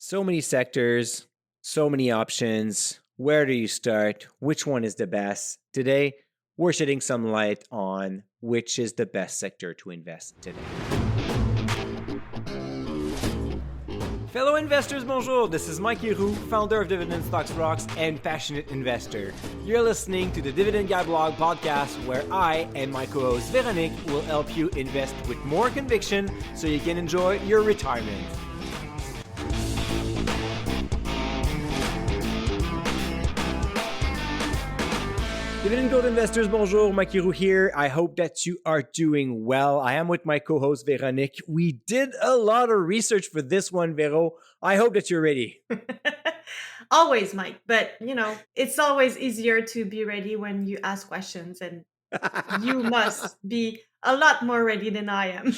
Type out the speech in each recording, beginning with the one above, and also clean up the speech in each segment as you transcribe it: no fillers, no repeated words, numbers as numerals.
So many sectors, so many options. Where do you start? Which one is the best? Today, we're shedding some light on which is the best sector to invest today. Fellow investors, bonjour. This is Mike Leroux, founder of Dividend Stocks Rocks and passionate investor. You're listening to the Dividend Guy Blog podcast, where I and my co-host Véronique will help you invest with more conviction so you can enjoy your retirement. Dividend Gold investors, bonjour, Mike Leroux here. I hope that you are doing well. I am with my co-host Véronique. We did a lot of research for this one, Vero. I hope that you're ready. Always, Mike. But, it's always easier to be ready when you ask questions, and you must be a lot more ready than I am.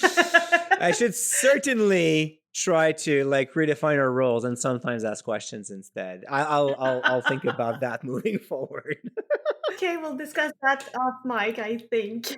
I should certainly try to redefine our roles and sometimes ask questions instead. I'll think about that moving forward. Okay, we'll discuss that off Mike, I think.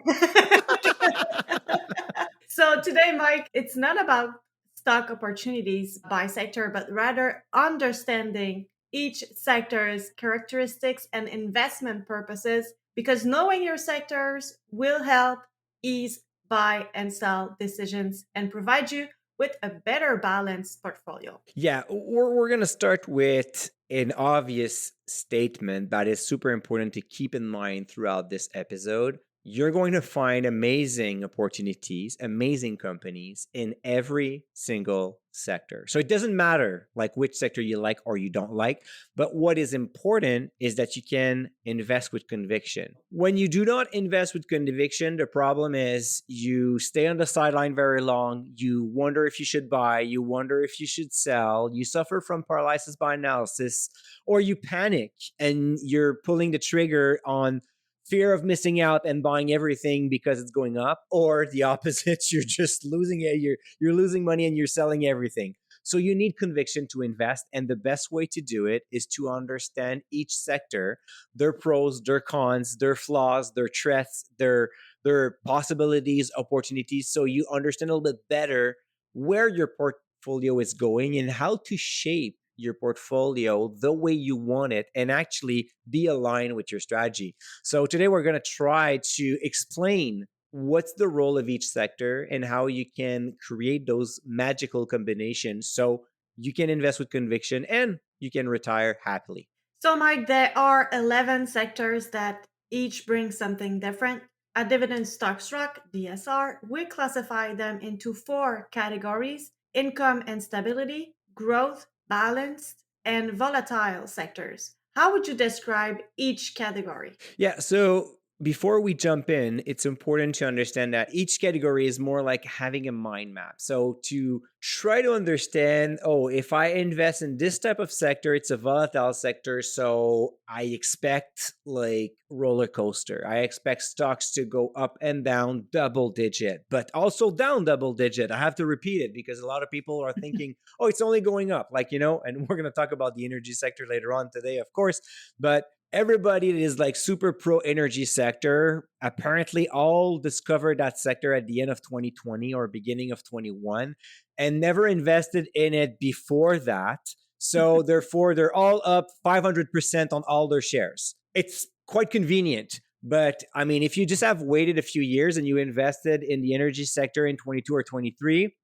So today, Mike, it's not about stock opportunities by sector, but rather understanding each sector's characteristics and investment purposes, because knowing your sectors will help ease buy and sell decisions and provide you with a better balanced portfolio. Yeah, we're going to start with an obvious statement that is super important to keep in mind throughout this episode. You're going to find amazing opportunities, amazing companies in every single sector. So it doesn't matter which sector you like or you don't like, but what is important is that you can invest with conviction. When you do not invest with conviction, the problem is you stay on the sideline very long. You wonder if you should buy, you wonder if you should sell, you suffer from paralysis by analysis, or you panic and you're pulling the trigger on fear of missing out and buying everything because it's going up, or the opposite, you're just losing it, you're losing money and you're selling everything. So you need conviction to invest, and the best way to do it is to understand each sector, their pros, their cons, their flaws, their threats, their possibilities, opportunities, so you understand a little bit better where your portfolio is going and how to shape your portfolio the way you want it and actually be aligned with your strategy. So today we're going to try to explain what's the role of each sector and how you can create those magical combinations so you can invest with conviction and you can retire happily. So, Mike, there are 11 sectors that each bring something different. At Dividend Stocks Rock, DSR, we classify them into four categories: income and stability, growth, balanced, and volatile sectors. How would you describe each category? Yeah, so before we jump in, it's important to understand that each category is more like having a mind map. So to try to understand, oh, if I invest in this type of sector, it's a volatile sector. So I expect roller coaster. I expect stocks to go up and down double digit, but also down double digit. I have to repeat it because a lot of people are thinking, oh, it's only going up, and we're going to talk about the energy sector later on today, of course, but everybody is super pro energy sector apparently all discovered that sector at the end of 2020 or beginning of 21 and never invested in it before that. So therefore they're all up 500% on all their shares. It's quite convenient. But I mean, if you just have waited a few years and you invested in the energy sector in 22 or 23,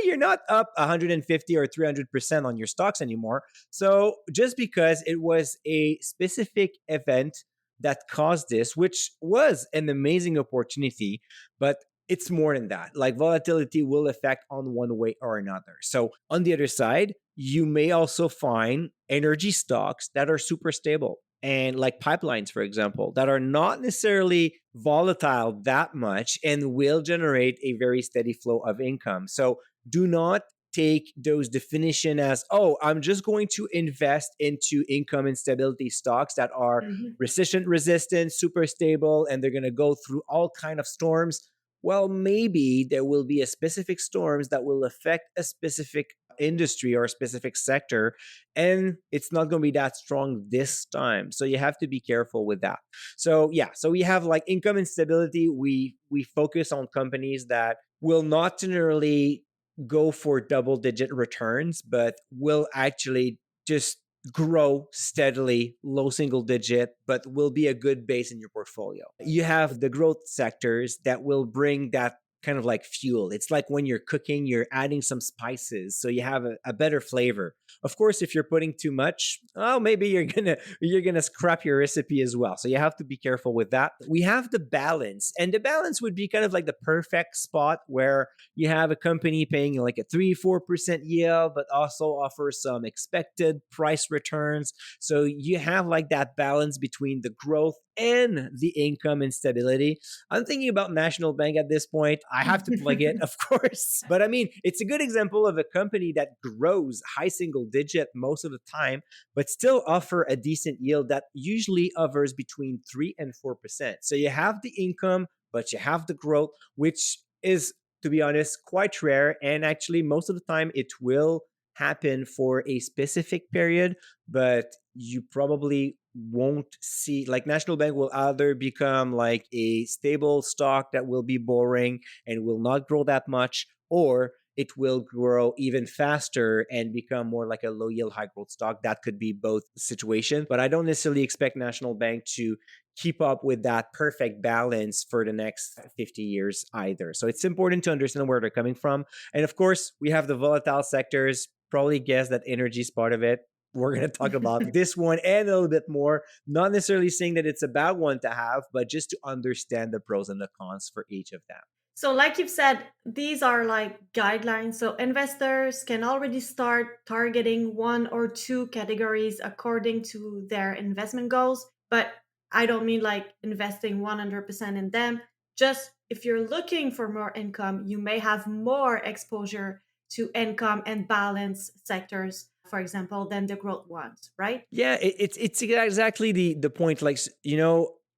you're not up 150 or 300% on your stocks anymore. So just because it was a specific event that caused this, which was an amazing opportunity, but it's more than that. Volatility will affect on one way or another. So on the other side, you may also find energy stocks that are super stable and like pipelines, for example, that are not necessarily volatile that much and will generate a very steady flow of income. So do not take those definition as, oh, I'm just going to invest into income and stability stocks that are Mhm. recession resistant, super stable, and they're going to go through all kind of storms. Well, maybe there will be a specific storms that will affect a specific industry or a specific sector, and it's not going to be that strong this time. So you have to be careful with that. So yeah, so we have income and stability. We focus on companies that will not generally go for double digit returns, but will actually just grow steadily, low single digit, but will be a good base in your portfolio. You have the growth sectors that will bring that kind of like fuel. It's like when you're cooking, you're adding some spices so you have a better flavor. Of course, if you're putting too much, oh, maybe you're gonna scrap your recipe as well. So you have to be careful with that. We have the balance, and the balance would be kind of like the perfect spot where you have a company paying like a 3-4% yield, but also offers some expected price returns. So you have like that balance between the growth and the income and stability. I'm thinking about National Bank at this point. I have to plug it, of course. But I mean, it's a good example of a company that grows high single digit most of the time, but still offer a decent yield that usually hovers between 3 and 4%. So you have the income, but you have the growth, which is, to be honest, quite rare. And actually, most of the time, it will happen for a specific period, but you probably won't see, like, National Bank will either become like a stable stock that will be boring and will not grow that much, or it will grow even faster and become more like a low yield, high growth stock. That could be both situation, but I don't necessarily expect National Bank to keep up with that perfect balance for the next 50 years either. So it's important to understand where they're coming from. And of course, we have the volatile sectors. Probably guess that energy is part of it. We're going to talk about this one and a little bit more. Not necessarily saying that it's a bad one to have, but just to understand the pros and the cons for each of them. So, like you've said, these are like guidelines. So, investors can already start targeting one or two categories according to their investment goals. But I don't mean like investing 100% in them. Just if you're looking for more income, you may have more exposure to income and balance sectors, for example, than the growth ones, right? Yeah, it's exactly the point. Like,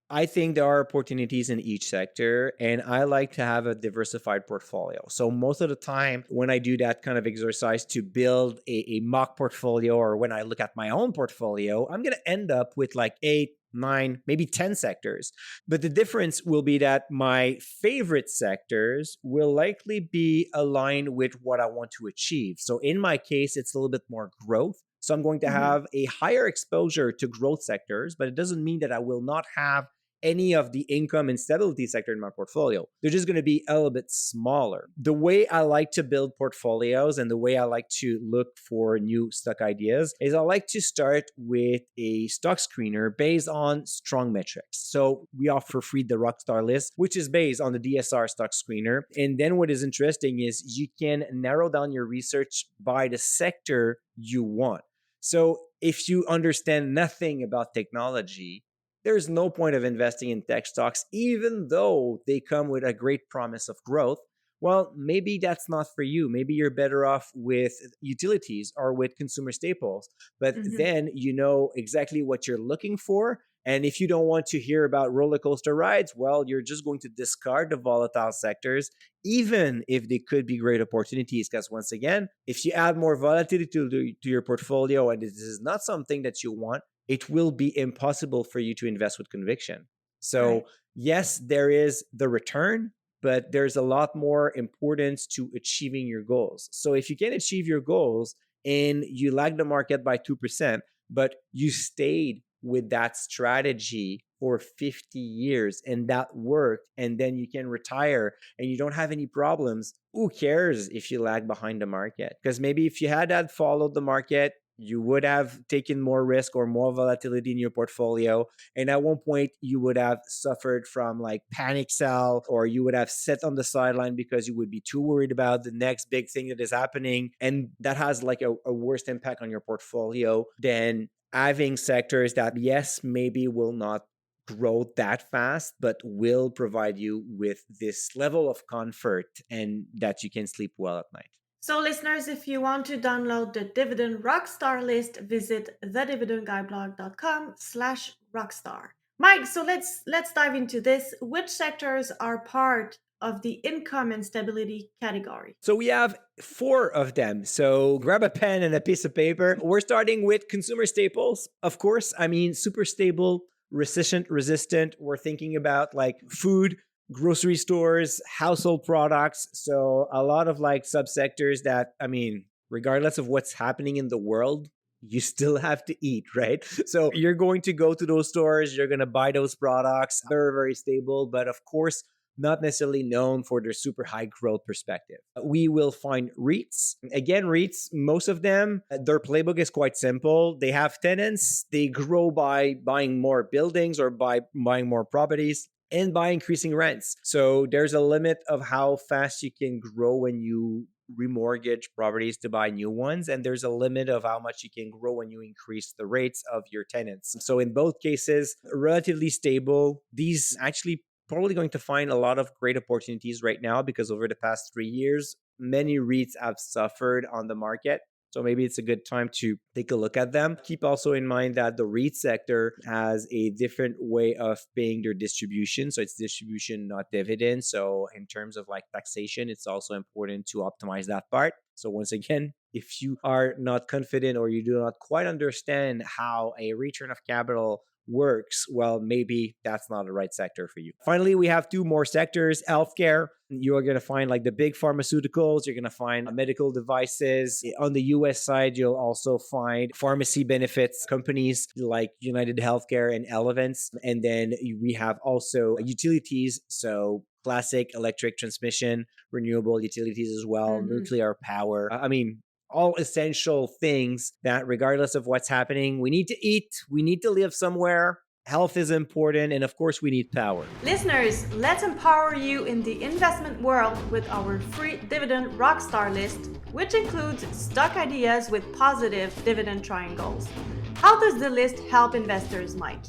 I think there are opportunities in each sector, and I like to have a diversified portfolio. So most of the time, when I do that kind of exercise to build a mock portfolio, or when I look at my own portfolio, I'm going to end up with like 8, 9, maybe 10 sectors. But the difference will be that my favorite sectors will likely be aligned with what I want to achieve. So in my case, it's a little bit more growth. So I'm going to Mhm. have a higher exposure to growth sectors, but it doesn't mean that I will not have any of the income and stability sector in my portfolio. They're just going to be a little bit smaller. The way I like to build portfolios and the way I like to look for new stock ideas is I like to start with a stock screener based on strong metrics. So we offer free the Rockstar list, which is based on the DSR stock screener. And then what is interesting is you can narrow down your research by the sector you want. So if you understand nothing about technology, there's no point of investing in tech stocks, even though they come with a great promise of growth. Well, maybe that's not for you. Maybe you're better off with utilities or with consumer staples. But Mhm. then you know exactly what you're looking for. And if you don't want to hear about roller coaster rides, well, you're just going to discard the volatile sectors, even if they could be great opportunities. Because once again, if you add more volatility to your portfolio and this is not something that you want, it will be impossible for you to invest with conviction. Right. So, yes, there is the return, but there's a lot more importance to achieving your goals. So, if you can achieve your goals and you lag the market by 2%, but you stayed with that strategy for 50 years and that worked, and then you can retire and you don't have any problems, who cares if you lag behind the market? Because maybe if you had followed the market, you would have taken more risk or more volatility in your portfolio. And at one point, you would have suffered from like panic sell, or you would have sat on the sideline because you would be too worried about the next big thing that is happening. And that has like a worse impact on your portfolio than having sectors that, yes, maybe will not grow that fast, but will provide you with this level of comfort and that you can sleep well at night. So, listeners, if you want to download the Dividend Rockstar list, visit thedividendguideblog.com/rockstar. Mike, so let's dive into this. Which sectors are part of the income and stability category? So we have four of them. So grab a pen and a piece of paper. We're starting with consumer staples. Of course, I mean, super stable, recession resistant. We're thinking about like food, grocery stores, household products. So a lot of like subsectors that, I mean, regardless of what's happening in the world, you still have to eat, right? So you're going to go to those stores, you're going to buy those products. Very, very stable, but of course, not necessarily known for their super high growth perspective. We will find REITs. Again, REITs, most of them, their playbook is quite simple. They have tenants, they grow by buying more buildings or by buying more properties and by increasing rents. So there's a limit of how fast you can grow when you remortgage properties to buy new ones, and there's a limit of how much you can grow when you increase the rates of your tenants. So in both cases, relatively stable. These actually probably going to find a lot of great opportunities right now because over the past 3 years, many REITs have suffered on the market. So maybe it's a good time to take a look at them. Keep also in mind that the REIT sector has a different way of paying their distribution. So it's distribution, not dividend. So in terms of like taxation, it's also important to optimize that part. So once again, if you are not confident or you do not quite understand how a return of capital works, well, maybe that's not the right sector for you. Finally, we have two more sectors. Healthcare. You are going to find like the big pharmaceuticals. You're going to find medical devices. On the US side, you'll also find pharmacy benefits companies like United Healthcare and Elevance. And then we have also utilities. So classic electric transmission, renewable utilities as well, nuclear power. I mean, all essential things that regardless of what's happening, we need to eat, we need to live somewhere. Health is important, and of course, we need power. Listeners, let's empower you in the investment world with our free dividend rockstar list, which includes stock ideas with positive dividend triangles. How does the list help investors, Mike?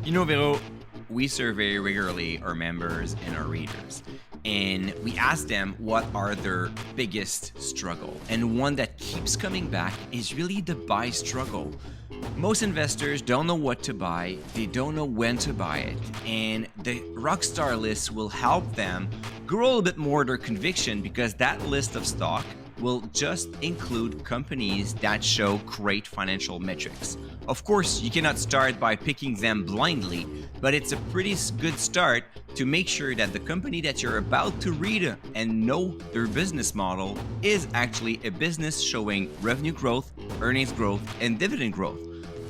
You know, Vero, we survey regularly our members and our readers, and we ask them what are their biggest struggle. And one that keeps coming back is really the buy struggle. Most investors don't know what to buy, they don't know when to buy it, and the Rockstar list will help them grow a little bit more their conviction because that list of stock will just include companies that show great financial metrics. Of course, you cannot start by picking them blindly, but it's a pretty good start to make sure that the company that you're about to read and know their business model is actually a business showing revenue growth, earnings growth, and dividend growth.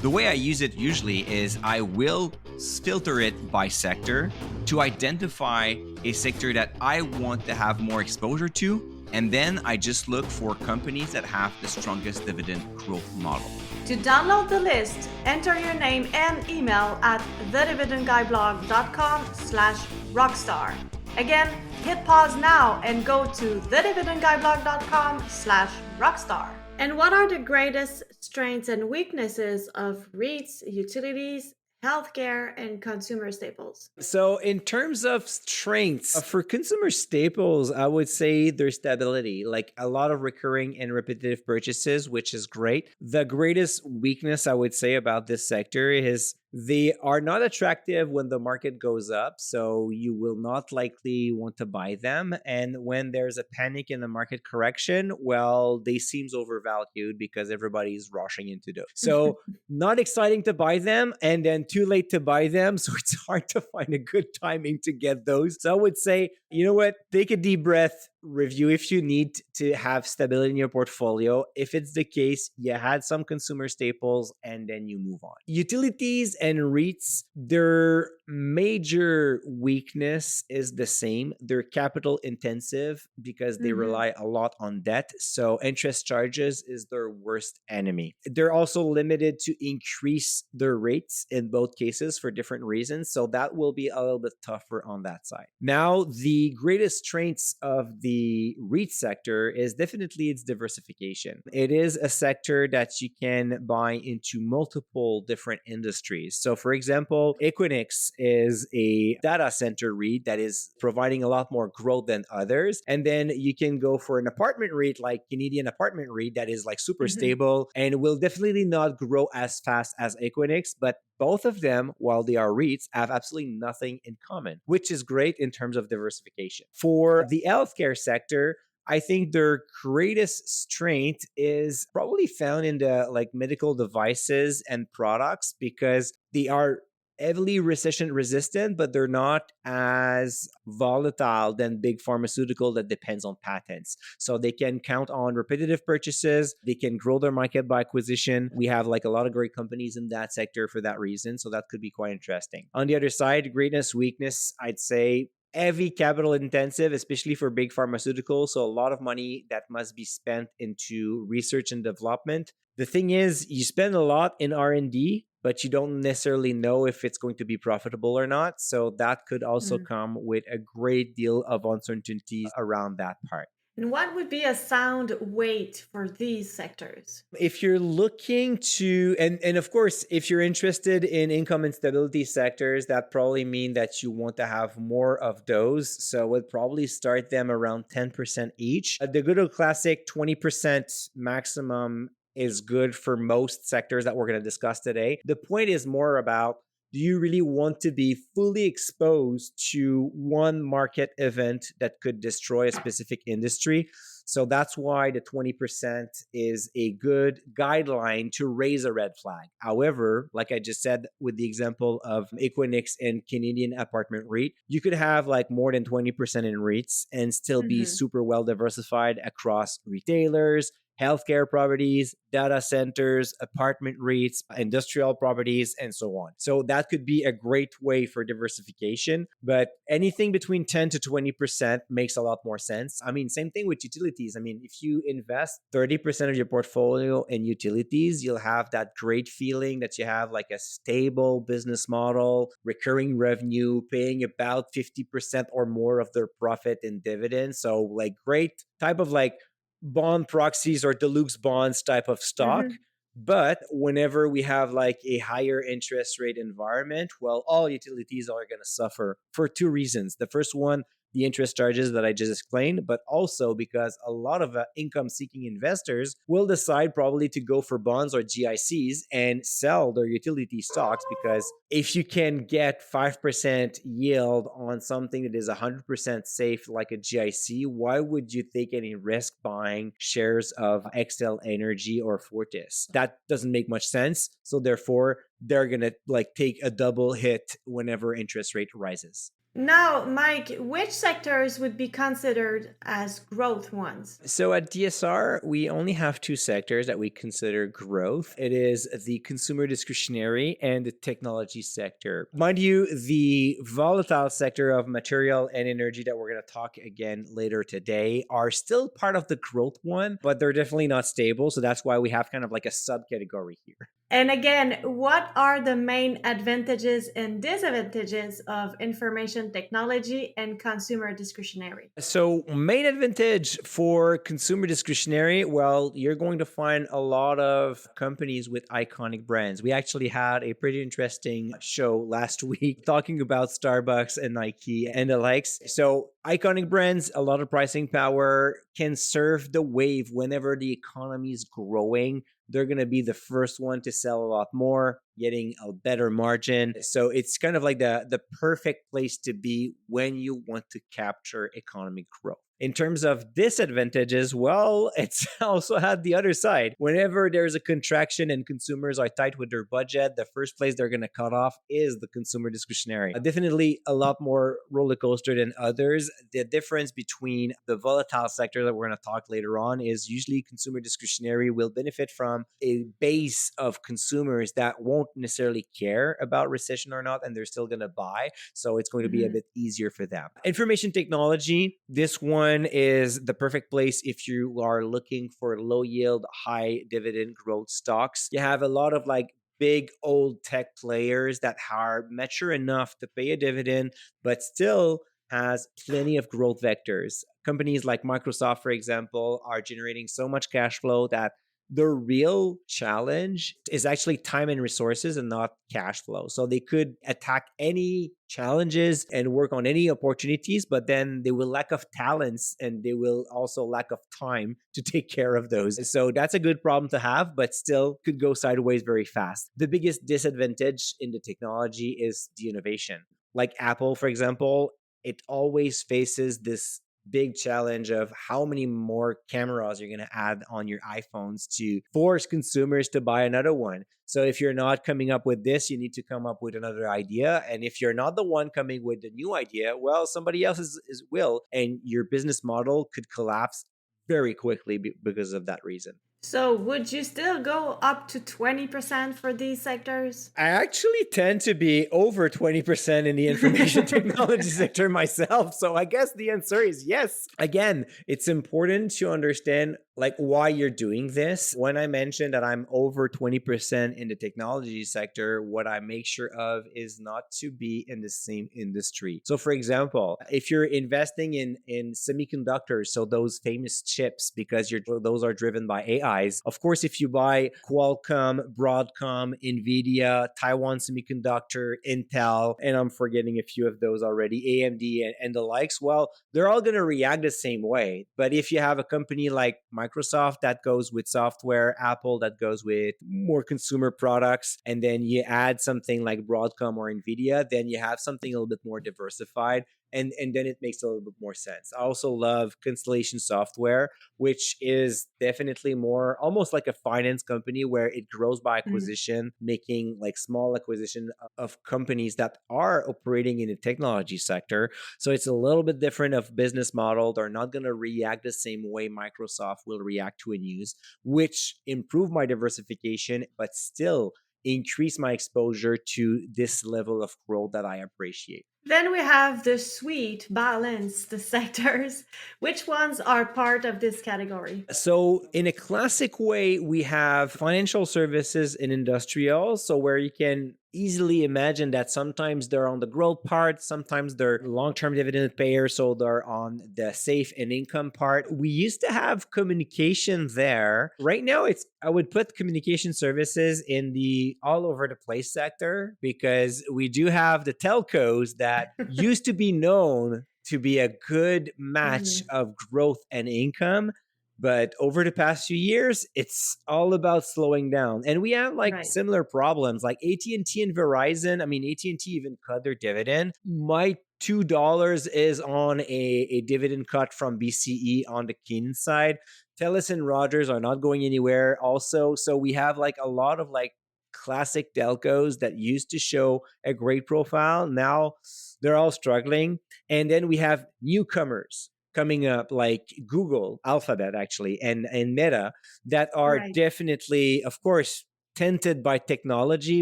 The way I use it usually is I will filter it by sector to identify a sector that I want to have more exposure to, and then I just look for companies that have the strongest dividend growth model. To download the list, enter your name and email at thedividendguyblog.com/rockstar. Again, hit pause now and go to thedividendguyblog.com/rockstar. And what are the greatest strengths and weaknesses of REITs, utilities, healthcare, and consumer staples? So, in terms of strengths, for consumer staples, I would say their stability, like a lot of recurring and repetitive purchases, which is great. The greatest weakness I would say about this sector is they are not attractive when the market goes up, so you will not likely want to buy them. And when there's a panic in the market correction, well, they seems overvalued because everybody's rushing into those. So not exciting to buy them and then too late to buy them. So it's hard to find a good timing to get those. So I would say, you know what, take a deep breath, review if you need to have stability in your portfolio. If it's the case, you had some consumer staples and then you move on. Utilities and REITs, their major weakness is the same. They're capital intensive because they rely a lot on debt. So interest charges is their worst enemy. They're also limited to increase their rates in both cases for different reasons. So that will be a little bit tougher on that side. Now, the greatest strengths of the REIT sector is definitely its diversification. It is a sector that you can buy into multiple different industries. So for example, Equinix is a data center REIT that is providing a lot more growth than others. And then you can go for an apartment REIT like Canadian Apartment REIT that is like super stable and will definitely not grow as fast as Equinix, but both of them, while they are REITs, have absolutely nothing in common, which is great in terms of diversification. For the healthcare sector, I think their greatest strength is probably found in the like medical devices and products because they are heavily recession resistant, but they're not as volatile than big pharmaceutical that depends on patents. So they can count on repetitive purchases. They can grow their market by acquisition. We have like a lot of great companies in that sector for that reason. So that could be quite interesting. On the other side, greatness, weakness, I'd say heavy capital intensive, especially for big pharmaceuticals. So a lot of money that must be spent into research and development. The thing is, you spend a lot in R&D, but you don't necessarily know if it's going to be profitable or not. So that could also Mm. come with a great deal of uncertainties around that part. And what would be a sound weight for these sectors? If you're looking to, and of course, if you're interested in income and stability sectors, that probably mean that you want to have more of those. So would probably start them around 10% each. The good old classic 20% maximum is good for most sectors that we're going to discuss today. The point is more about, do you really want to be fully exposed to one market event that could destroy a specific industry? So that's why the 20% is a good guideline to raise a red flag. However, like I just said with the example of Equinix and Canadian Apartment REIT, you could have like more than 20% in REITs and still be Mhm. super well diversified across retailers, healthcare properties, data centers, apartment REITs, industrial properties, and so on. So that could be a great way for diversification. But anything between 10 to 20% makes a lot more sense. I mean, same thing with utilities. I mean, if you invest 30% of your portfolio in utilities, you'll have that great feeling that you have like a stable business model, recurring revenue, paying about 50% or more of their profit in dividends. So, like, great type of like bond proxies or deluxe bonds type of stock. Mhm. But whenever we have like a higher interest rate environment, well, all utilities are going to suffer for two reasons. The first one, the interest charges that I just explained, but also because a lot of income seeking investors will decide probably to go for bonds or GICs and sell their utility stocks, because if you can get 5% yield on something that is 100% safe like a GIC, why would you take any risk buying shares of Xtel Energy or Fortis? That doesn't make much sense. So therefore, they're going to like take a double hit whenever interest rate rises. Now, Mike, which sectors would be considered as growth ones? So at DSR, we only have two sectors that we consider growth. It is the consumer discretionary and the technology sector. Mind you, the volatile sector of material and energy that we're going to talk again later today are still part of the growth one, but they're definitely not stable. So that's why we have kind of like a subcategory here. And again, what are the main advantages and disadvantages of information technology and consumer discretionary? So, main advantage for consumer discretionary, well, you're going to find a lot of companies with iconic brands. We actually had a pretty interesting show last week talking about Starbucks and Nike and the likes. So, iconic brands, a lot of pricing power, can surf the wave whenever the economy is growing. They're going to be the first one to sell a lot more, getting a better margin. So it's kind of like the perfect place to be when you want to capture economic growth. In terms of disadvantages, well, it's also had the other side. Whenever there's a contraction and consumers are tight with their budget, the first place they're going to cut off is the consumer discretionary. Definitely a lot more roller coaster than others. The difference between the volatile sector that we're going to talk later on is usually consumer discretionary will benefit from a base of consumers that won't necessarily care about recession or not, and they're still going to buy. So it's going to be a bit easier for them. Information technology, this one is the perfect place if you are looking for low yield, high dividend growth stocks. You have a lot of like big old tech players that are mature enough to pay a dividend, but still has plenty of growth vectors. Companies like Microsoft, for example, are generating so much cash flow that the real challenge is actually time and resources and not cash flow. So they could attack any challenges and work on any opportunities, but then they will lack of talents and they will also lack of time to take care of those. So that's a good problem to have, but still could go sideways very fast. The biggest disadvantage in the technology is the innovation. Like Apple, for example, it always faces this big challenge of how many more cameras you're going to add on your iPhones to force consumers to buy another one. So if you're not coming up with this, you need to come up with another idea. And if you're not the one coming with the new idea, well, somebody else is will, and your business model could collapse very quickly because of that reason. So, would you still go up to 20% for these sectors? I actually tend to be over 20% in the information technology sector myself. So I guess the answer is yes. Again, it's important to understand like why you're doing this. When I mentioned that I'm over 20% in the technology sector, what I make sure of is not to be in the same industry. So for example, if you're investing in semiconductors, so those famous chips, because those are driven by AIs, of course, if you buy Qualcomm, Broadcom, Nvidia, Taiwan Semiconductor, Intel, and I'm forgetting a few of those already, AMD and the likes, well, they're all going to react the same way. But if you have a company like Microsoft that goes with software, Apple that goes with more consumer products, and then you add something like Broadcom or Nvidia, then you have something a little bit more diversified. And then it makes a little bit more sense. I also love Constellation Software, which is definitely more almost like a finance company where it grows by Mhm. acquisition, making like small acquisition of companies that are operating in the technology sector. So it's a little bit different of business model. They're not going to react the same way Microsoft will react to a news, which improve my diversification, but still increase my exposure to this level of growth that I appreciate. Then we have the sweet balance, the sectors. Which ones are part of this category? So, in a classic way, we have financial services and industrial. So, where you can easily imagine that sometimes they're on the growth part, sometimes they're long term dividend payers. So, they're on the safe and income part. We used to have communication there. Right now, I would put communication services in the all over the place sector because we do have the telcos that used to be known to be a good match Mhm. of growth and income, but over the past few years it's all about slowing down, and we have like Right. similar problems like AT&T and Verizon. I mean, AT&T even cut their dividend. My $2 is on a dividend cut from BCE on the Keenan side. Telus and Rogers are not going anywhere also. So we have like a lot of like classic telcos that used to show a great profile. Now they're all struggling. And then we have newcomers coming up like Google, Alphabet actually, and Meta that are Right. definitely, of course, tinted by technology,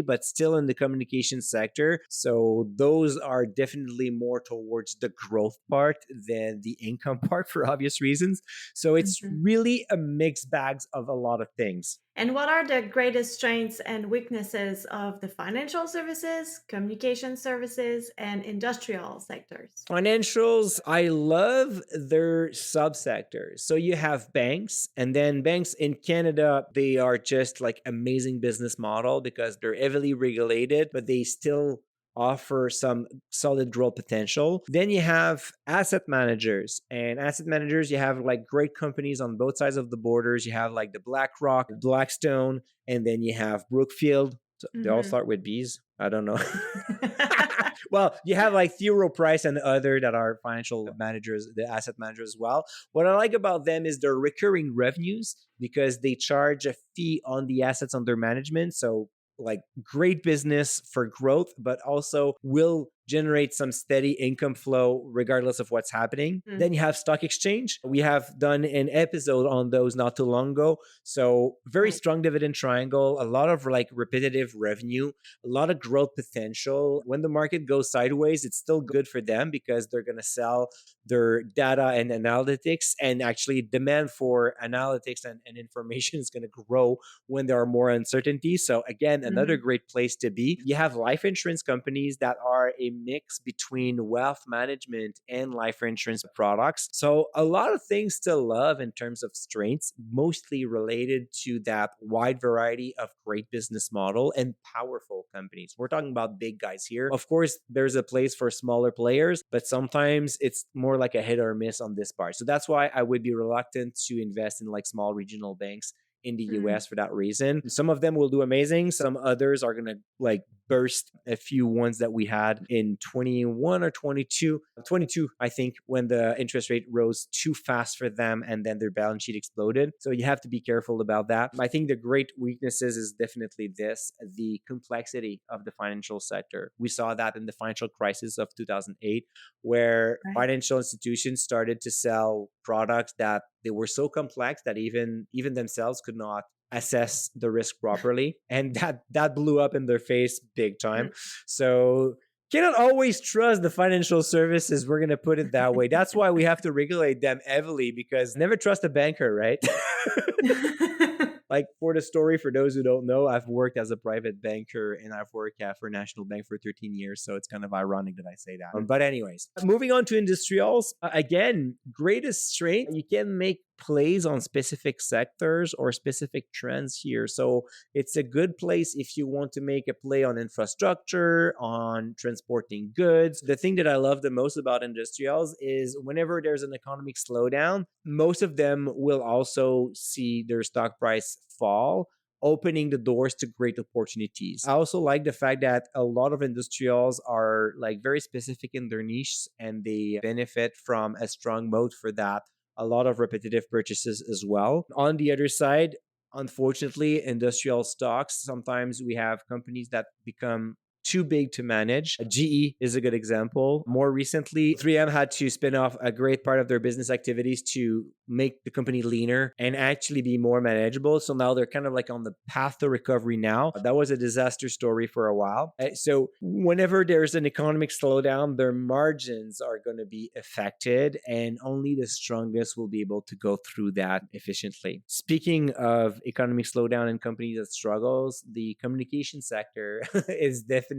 but still in the communication sector. So those are definitely more towards the growth part than the income part for obvious reasons. So it's Mhm. really a mixed bag of a lot of things. And what are the greatest strengths and weaknesses of the financial services, communication services, and industrial sectors? Financials, I love their subsectors. So you have banks, and then banks in Canada, they are just like amazing business model because they're heavily regulated, but they still offer some solid growth potential. Then you have asset managers, and asset managers, you have like great companies on both sides of the borders. You have like the BlackRock, Blackstone, and then you have Brookfield. So they all Mhm. start with B's. I don't know. Well, you have like T. Rowe Price and other that are financial managers, the asset managers as well. What I like about them is their recurring revenues because they charge a fee on the assets under management. So like great business for growth, but also will generate some steady income flow regardless of what's happening. Mm. Then you have stock exchange. We have done an episode on those not too long ago. So very Right. strong dividend triangle, a lot of like repetitive revenue, a lot of growth potential. When the market goes sideways, it's still good for them because they're going to sell their data and analytics, and actually demand for analytics and information is going to grow when there are more uncertainties. So again, another Mhm. great place to be. You have life insurance companies that are a mix between wealth management and life insurance products. So a lot of things to love in terms of strengths, mostly related to that wide variety of great business model and powerful companies. We're talking about big guys here. Of course, there's a place for smaller players, but sometimes it's more like a hit or miss on this part. So that's why I would be reluctant to invest in like small regional banks in the US for that reason. Some of them will do amazing. Some others are going to like burst. A few ones that we had in 21 or 22, 22, I think, when the interest rate rose too fast for them and then their balance sheet exploded. So you have to be careful about that. I think the great weaknesses is definitely this, the complexity of the financial sector. We saw that in the financial crisis of 2008, where Right. financial institutions started to sell products that they were so complex that even themselves could not assess the risk properly, and that blew up in their face big time. So cannot always trust the financial services. We're going to put it that way. That's why we have to regulate them heavily, because never trust a banker, right? Like, for the story, for those who don't know, I've worked as a private banker and I've worked for National Bank for 13 years. So it's kind of ironic that I say that. But anyways, moving on to industrials, again, greatest strength, you can make plays on specific sectors or specific trends here. So it's a good place if you want to make a play on infrastructure, on transporting goods. The thing that I love the most about industrials is whenever there's an economic slowdown, most of them will also see their stock price fall, opening the doors to great opportunities. I also like the fact that a lot of industrials are like very specific in their niche and they benefit from a strong moat for that. A lot of repetitive purchases as well. On the other side, unfortunately, industrial stocks, sometimes we have companies that become too big to manage. GE is a good example. More recently, 3M had to spin off a great part of their business activities to make the company leaner and actually be more manageable. So now they're kind of like on the path to recovery now. That was a disaster story for a while. So whenever there's an economic slowdown, their margins are going to be affected, and only the strongest will be able to go through that efficiently. Speaking of economic slowdown and companies that struggles, the communication sector is definitely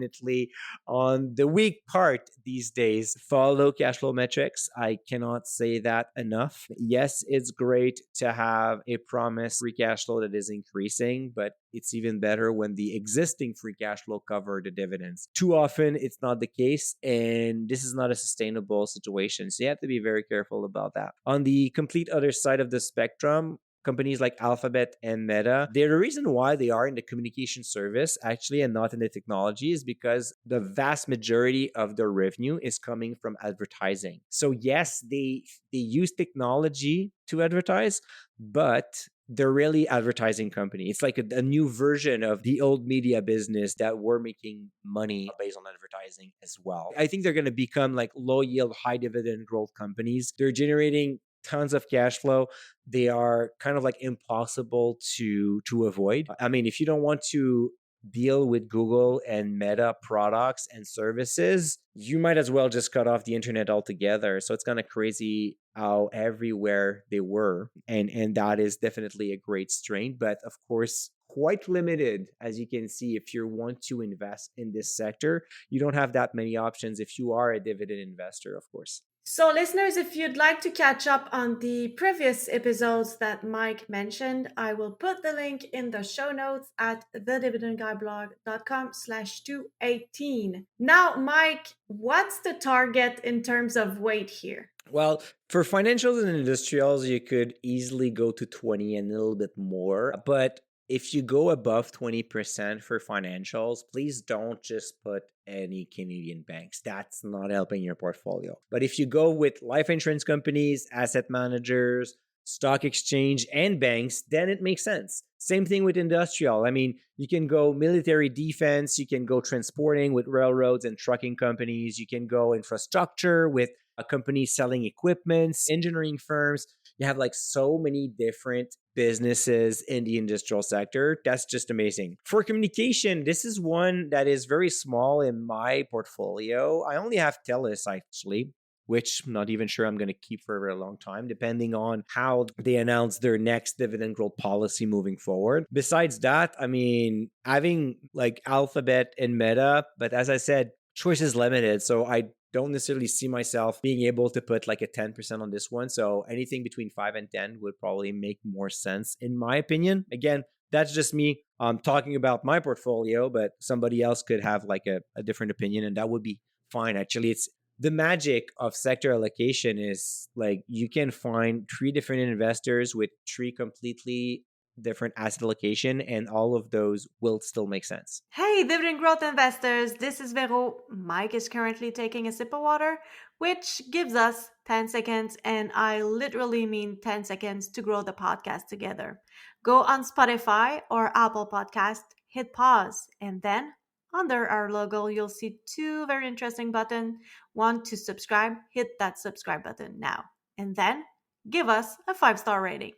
on the weak part these days. Follow cash flow metrics. I cannot say that enough. Yes, it's great to have a promised free cash flow that is increasing, but it's even better when the existing free cash flow cover the dividends. Too often, it's not the case, and this is not a sustainable situation. So you have to be very careful about that. On the complete other side of the spectrum, companies like Alphabet and Meta, they're the reason why they are in the communication service actually and not in the technology is because the vast majority of their revenue is coming from advertising. So yes, they use technology to advertise, but they're really advertising company. It's like a new version of the old media business that were making money based on advertising as well. I think they're going to become like low yield, high dividend growth companies. They're generating tons of cash flow. They are kind of like impossible to avoid. I mean, if you don't want to deal with Google and Meta products and services, you might as well just cut off the internet altogether. So it's kind of crazy how everywhere they were. And that is definitely a great strength, but of course, quite limited, as you can see. If you want to invest in this sector, you don't have that many options if you are a dividend investor, of course. So, listeners, if you'd like to catch up on the previous episodes that Mike mentioned, I will put the link in the show notes at thedividendguyblog.com/218. Now, Mike, what's the target in terms of weight here? Well, for financials and industrials, you could easily go to 20 and a little bit more. But if you go above 20% for financials, please don't just put any Canadian banks. That's not helping your portfolio. But if you go with life insurance companies, asset managers, stock exchange, and banks, then it makes sense. Same thing with industrial. I mean, you can go military defense, you can go transporting with railroads and trucking companies, you can go infrastructure with a company selling equipment, engineering firms. You have like so many different businesses in the industrial sector. That's just amazing. For communication, this is one that is very small in my portfolio. I only have TELUS actually, which I'm not even sure I'm going to keep for a very long time, depending on how they announce their next dividend growth policy moving forward. Besides that, I mean, having like Alphabet and Meta, but as I said, choice is limited. So I don't necessarily see myself being able to put like a 10% on this one. So anything between 5 and 10 would probably make more sense in my opinion. Again, that's just me talking about my portfolio, but somebody else could have like a different opinion and that would be fine. Actually, it's the magic of sector allocation is like you can find 3 different investors with 3 completely different asset allocation, and all of those will still make sense. Hey, dividend growth investors, this is Vero. Mike is currently taking a sip of water, which gives us 10 seconds, and I literally mean 10 seconds to grow the podcast together. Go on Spotify or Apple Podcast, hit pause, and then under our logo, you'll see two very interesting buttons. One to subscribe, hit that subscribe button now, and then give us a 5-star rating.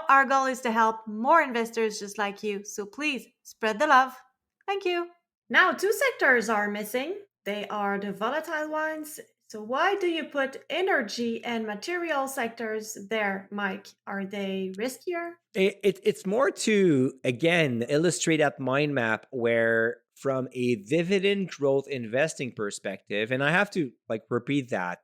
Our goal is to help more investors just like you, so please spread the love. Thank you. Now, two sectors are missing. They are the volatile ones. So, why do you put energy and material sectors there, Mike? Are they riskier? It's more to, again, illustrate that mind map where from a dividend growth investing perspective, and I have to repeat that,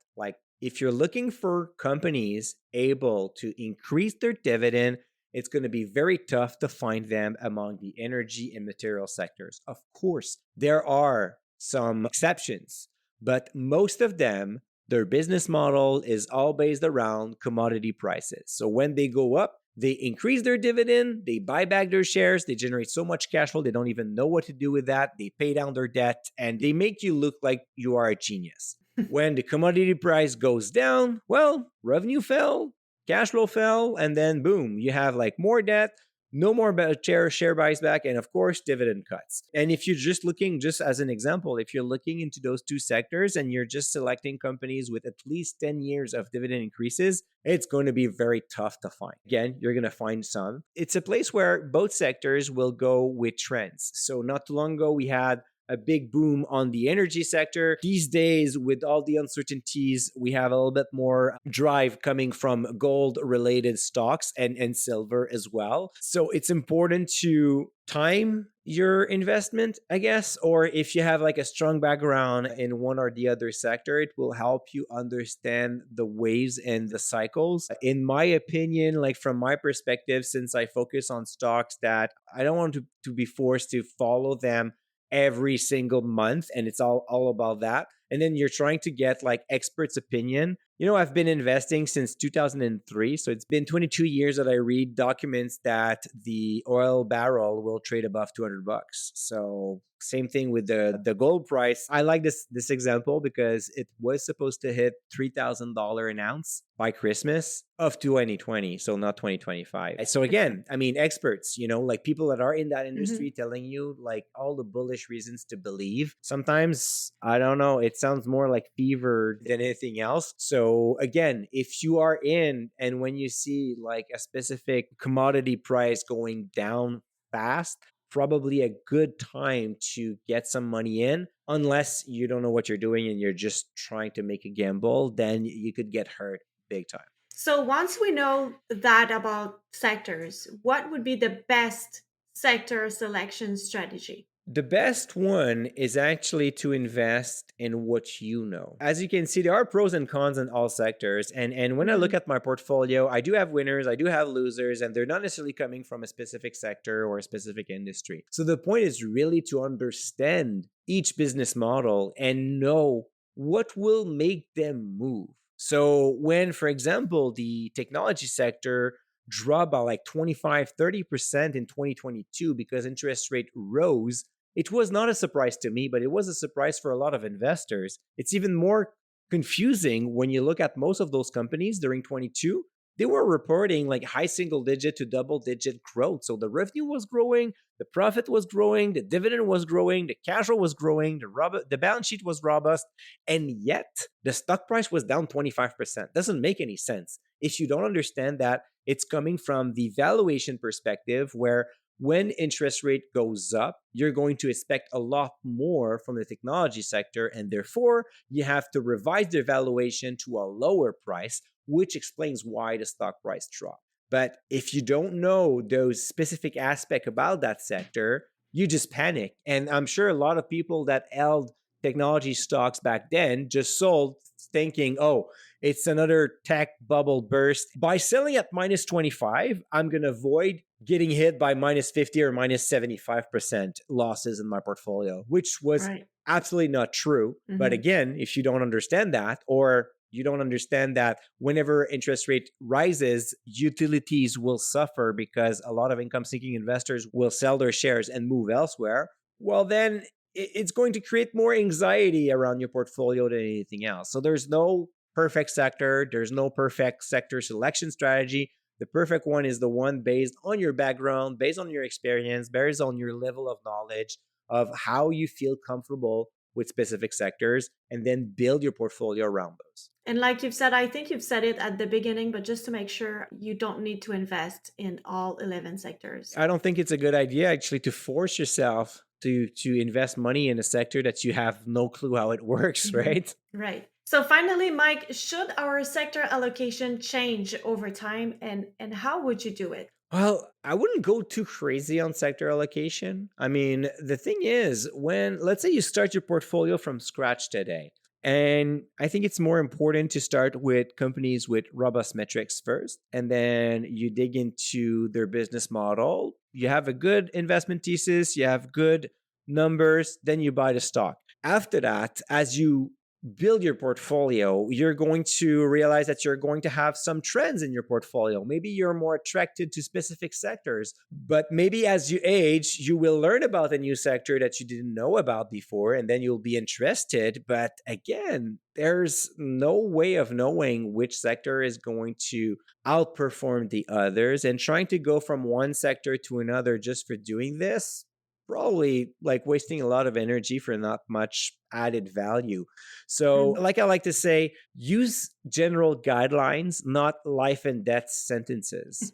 if you're looking for companies able to increase their dividend, it's going to be very tough to find them among the energy and material sectors. Of course, there are some exceptions, but most of them, their business model is all based around commodity prices. So when they go up, they increase their dividend, they buy back their shares, they generate so much cash flow, they don't even know what to do with that. They pay down their debt, and they make you look like you are a genius. When the commodity price goes down, well, revenue fell, cash flow fell, and then boom, you have more debt, no more share buys back, and of course, dividend cuts. And if you're just looking, just as an example, if you're looking into those two sectors and you're just selecting companies with at least 10 years of dividend increases, it's going to be very tough to find. Again, you're going to find some. It's a place where both sectors will go with trends. So not too long ago, we had a big boom on the energy sector. These days, with all the uncertainties, we have a little bit more drive coming from gold-related stocks and silver as well. So it's important to time your investment, I guess, or if you have a strong background in one or the other sector, it will help you understand the waves and the cycles. In my opinion, from my perspective, since I focus on stocks that I don't want to be forced to follow them every single month, and it's all about that, and then you're trying to get experts opinion. I've been investing since 2003, so it's been 22 years that I read documents that the oil barrel will trade above $200. So same thing with the gold price. I like this example because it was supposed to hit $3,000 an ounce by Christmas of 2020, so not 2025. So again, I mean, experts, people that are in that industry telling you all the bullish reasons to believe. Sometimes, I don't know, it sounds more like fever than anything else. So again, if you are in, and when you see a specific commodity price going down fast, probably a good time to get some money in, unless you don't know what you're doing and you're just trying to make a gamble, then you could get hurt big time. So once we know that about sectors, what would be the best sector selection strategy? The best one is actually to invest in what you know. As you can see, there are pros and cons in all sectors. And when I look at my portfolio, I do have winners, I do have losers, and they're not necessarily coming from a specific sector or a specific industry. So the point is really to understand each business model and know what will make them move. So when, for example, the technology sector dropped by 25-30% in 2022 because interest rate rose, it was not a surprise to me, but it was a surprise for a lot of investors. It's even more confusing when you look at most of those companies during 22. They were reporting high single digit to double digit growth. So the revenue was growing, the profit was growing, the dividend was growing, the cash flow was growing, the balance sheet was robust, and yet the stock price was down 25%. Doesn't make any sense if you don't understand that it's coming from the valuation perspective, where when interest rate goes up, you're going to expect a lot more from the technology sector, and therefore you have to revise their valuation to a lower price, which explains why the stock price dropped. But if you don't know those specific aspects about that sector, you just panic. And I'm sure a lot of people that held technology stocks back then just sold thinking, oh, it's another tech bubble burst. By selling at minus 25, I'm going to avoid getting hit by minus 50 or minus 75% losses in my portfolio, which was absolutely not true. But again, if you don't understand that, or You don't understand that whenever interest rate rises, utilities will suffer because a lot of income seeking investors will sell their shares and move elsewhere. Well, then it's going to create more anxiety around your portfolio than anything else. So there's no perfect sector, there's no perfect sector selection strategy. The perfect one is the one based on your background, based on your experience, based on your level of knowledge of how you feel comfortable with specific sectors, and then build your portfolio around those. And like you've said, I think you've said it at the beginning, but just to make sure, you don't need to invest in all 11 sectors. I don't think it's a good idea actually to force yourself to invest money in a sector that you have no clue how it works, right? Right. So finally, Mike, should our sector allocation change over time, and how would you do it? Well, I wouldn't go too crazy on sector allocation. I mean, the thing is, when let's say you start your portfolio from scratch today, and I think it's more important to start with companies with robust metrics first, and then you dig into their business model. You have a good investment thesis, you have good numbers, then you buy the stock. After that, as you build your portfolio, you're going to realize that you're going to have some trends in your portfolio. Maybe you're more attracted to specific sectors, but maybe as you age, you will learn about a new sector that you didn't know about before, and then you'll be interested. But again, there's no way of knowing which sector is going to outperform the others. And trying to go from one sector to another just for doing this, probably like wasting a lot of energy for not much added value. So, Mm. like I like to say, use general guidelines, not life and death sentences.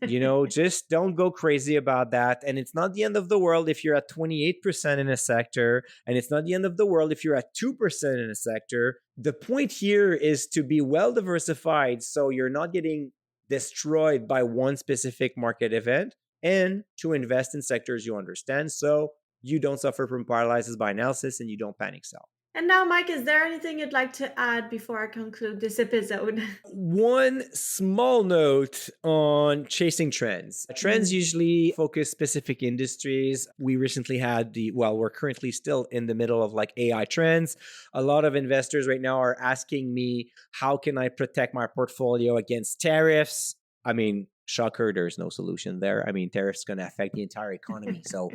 Just don't go crazy about that. And it's not the end of the world if you're at 28% in a sector, and it's not the end of the world if you're at 2% in a sector. The point here is to be well diversified so you're not getting destroyed by one specific market event, and to invest in sectors you understand so you don't suffer from paralysis by analysis and you don't panic sell. And now, Mike, is there anything you'd like to add before I conclude this episode? One small note on chasing trends. Trends Mhm. usually focus specific industries. We recently had we're currently still in the middle of like AI trends. A lot of investors right now are asking me, how can I protect my portfolio against tariffs? I mean, shocker, there's no solution there. I mean, tariffs going to affect the entire economy. So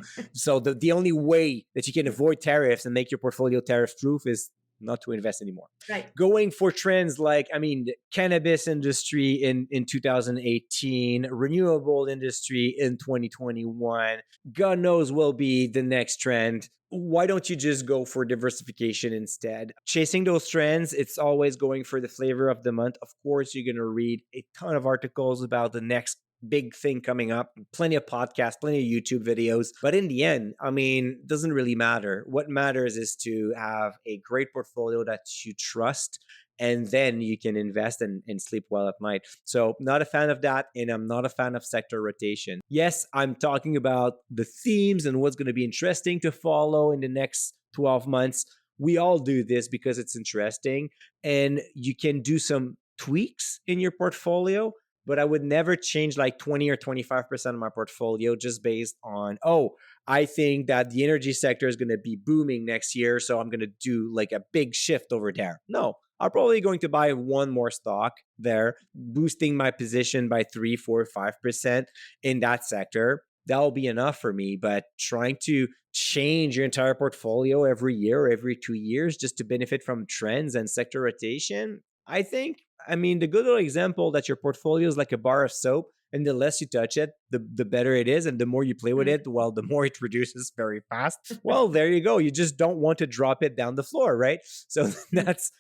the only way that you can avoid tariffs and make your portfolio tariff proof is not to invest anymore. Right. Going for trends like, I mean, the cannabis industry in 2018, renewable industry in 2021, God knows will be the next trend. Why don't you just go for diversification instead? Chasing those trends, it's always going for the flavor of the month. Of course, you're going to read a ton of articles about the next big thing coming up, plenty of podcasts, plenty of YouTube videos. But in the end, I mean, it doesn't really matter. What matters is to have a great portfolio that you trust, and then you can invest and sleep well at night. So, not a fan of that. And I'm not a fan of sector rotation. Yes, I'm talking about the themes and what's going to be interesting to follow in the next 12 months. We all do this because it's interesting, and you can do some tweaks in your portfolio, but I would never change like 20 or 25% of my portfolio just based on, oh, I think that the energy sector is going to be booming next year, so I'm going to do like a big shift over there. No, I'm probably going to buy one more stock there, boosting my position by 3, 4, 5% in that sector. That'll be enough for me. But trying to change your entire portfolio every year or every 2 years just to benefit from trends and sector rotation, I mean, the good old example that your portfolio is like a bar of soap, and the less you touch it, the better it is. And the more you play with it, well, the more it reduces very fast. Well, there you go. You just don't want to drop it down the floor, right? So that's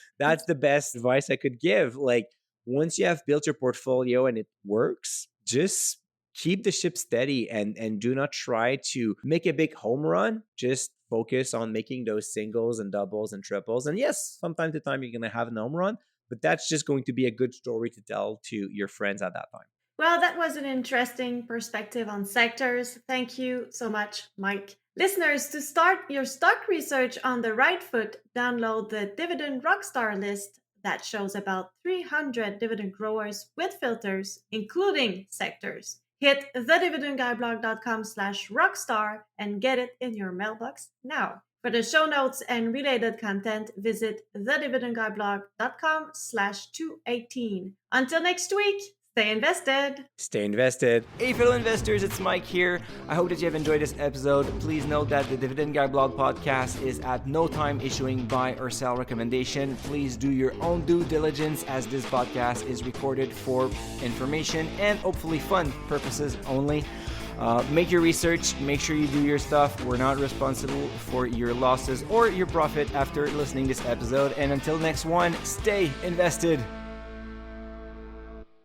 the best advice I could give. Like, once you have built your portfolio and it works, just keep the ship steady, and do not try to make a big home run. Just focus on making those singles and doubles and triples. And yes, from time to time you're going to have an home run, but that's just going to be a good story to tell to your friends at that time. Well, that was an interesting perspective on sectors. Thank you so much, Mike. Listeners, to start your stock research on the right foot, download the Dividend Rockstar list that shows about 300 dividend growers with filters, including sectors. Hit thedividendguyblog.com/rockstar and get it in your mailbox now. For the show notes and related content, visit thedividendguyblog.com/218. Until next week, stay invested. Stay invested. Hey fellow investors, it's Mike here. I hope that you have enjoyed this episode. Please note that the Dividend Guy Blog podcast is at no time issuing buy or sell recommendation. Please do your own due diligence as this podcast is recorded for information and hopefully fun purposes only. Make your research, make sure you do your stuff. We're not responsible for your losses or your profit after listening to this episode. And until next one, stay invested.